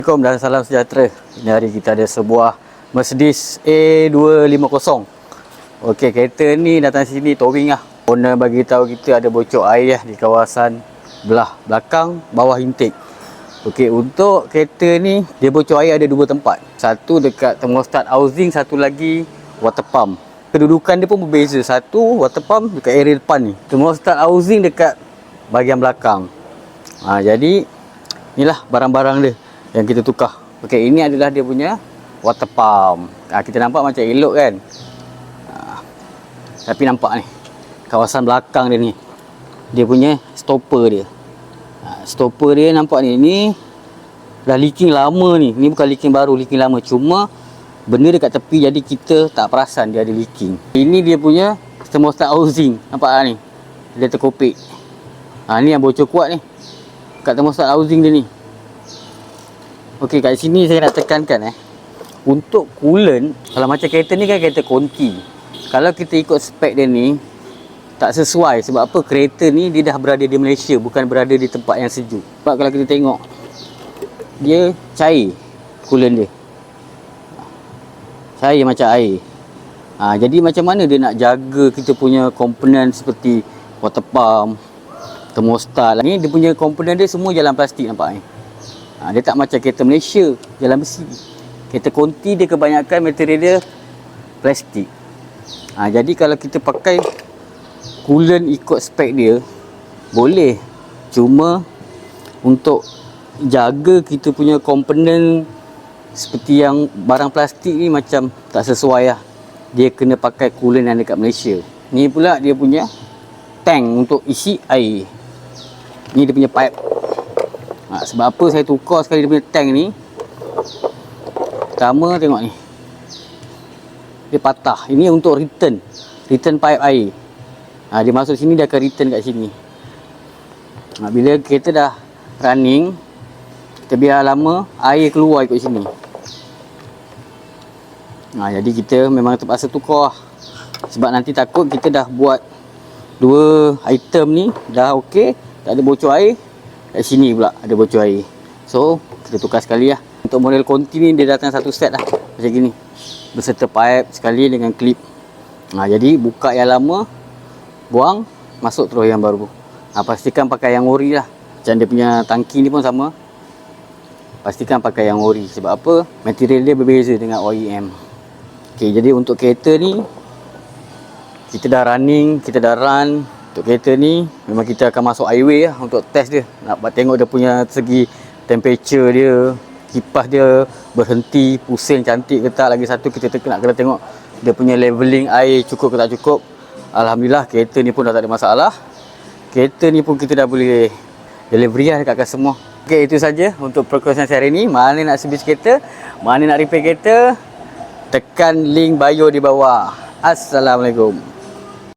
Assalamualaikum dan salam sejahtera. Ini hari kita ada sebuah Mercedes A250. Okey, kereta ni datang sini towing lah. Owner bagi tahu kita ada bocor air di kawasan belah belakang bawah intake. Okey, untuk kereta ni dia bocor air ada dua tempat. Satu dekat thermostat housing, satu lagi water pump. Kedudukan dia pun berbeza. Satu water pump dekat area depan ni. Thermostat housing dekat bahagian belakang. Jadi inilah barang-barang dia yang kita tukar. Okey, ini adalah dia punya water pump. Kita nampak macam elok kan. Tapi nampak ni kawasan belakang dia ni, dia punya stopper dia. Stopper dia nampak ni, ni dah leaking lama ni. Ni bukan leaking baru, leaking lama. Cuma benda dekat tepi jadi kita tak perasan dia ada leaking. Ini dia punya thermostat housing. Nampak tak ni? Dia terkopik. Ni yang bocor kuat ni kat thermostat housing dia ni. Okey, kat sini saya nak tekankan untuk coolant, kalau macam kereta ni kan kereta konti. Kalau kita ikut spek dia ni tak sesuai. Sebab apa? Kereta ni dia dah berada di Malaysia, bukan berada di tempat yang sejuk. Sebab kalau kita tengok dia cair coolant dia. Cair macam air. Jadi macam mana dia nak jaga kita punya komponen seperti water pump, thermostat. Ni dia punya komponen dia semua jalan plastik, nampak ni. Dia tak macam kereta Malaysia jalan besi. Kereta konti dia kebanyakan material dia plastik. Jadi kalau kita pakai coolant ikut spek dia boleh. Cuma untuk jaga kita punya komponen seperti yang barang plastik ni macam tak sesuai lah. Dia kena pakai coolant yang dekat Malaysia. Ni pula dia punya tank untuk isi air. Ni dia punya pipe. Sebab apa saya tukar sekali dia punya tank ni? Pertama tengok ni, dia patah. Ini untuk return pipe air. Dia masuk sini, dia akan return kat sini. Bila kereta dah running, kita biar lama, air keluar ikut sini. Jadi kita memang terpaksa tukar. Sebab nanti takut kita dah buat dua item ni dah okey, tak ada bocor air. Kat sini pula ada bocor air. So kita tukar sekali lah. Untuk model konti ni dia datang satu set lah, macam gini, berserta pipe sekali dengan klip. Jadi buka yang lama, buang, masuk terus yang baru. Pastikan pakai yang ori lah. Macam dia punya tangki ni pun sama. Pastikan pakai yang ori. Sebab apa? Material dia berbeza dengan OEM. Okay, jadi untuk kereta ni kita dah running, kita dah run. Untuk kereta ni memang kita akan masuk highway lah untuk test dia. Nak tengok dia punya segi temperature dia, kipas dia berhenti, pusing cantik ke tak. Lagi satu kita nak kena tengok dia punya leveling air cukup ke tak cukup. Alhamdulillah kereta ni pun dah tak ada masalah. Kereta ni pun kita dah boleh delivery lah dekat customer. Okey, itu saja untuk perkongsian saya hari ni. Mana nak servis kereta, mana nak repair kereta, tekan link bio di bawah. Assalamualaikum.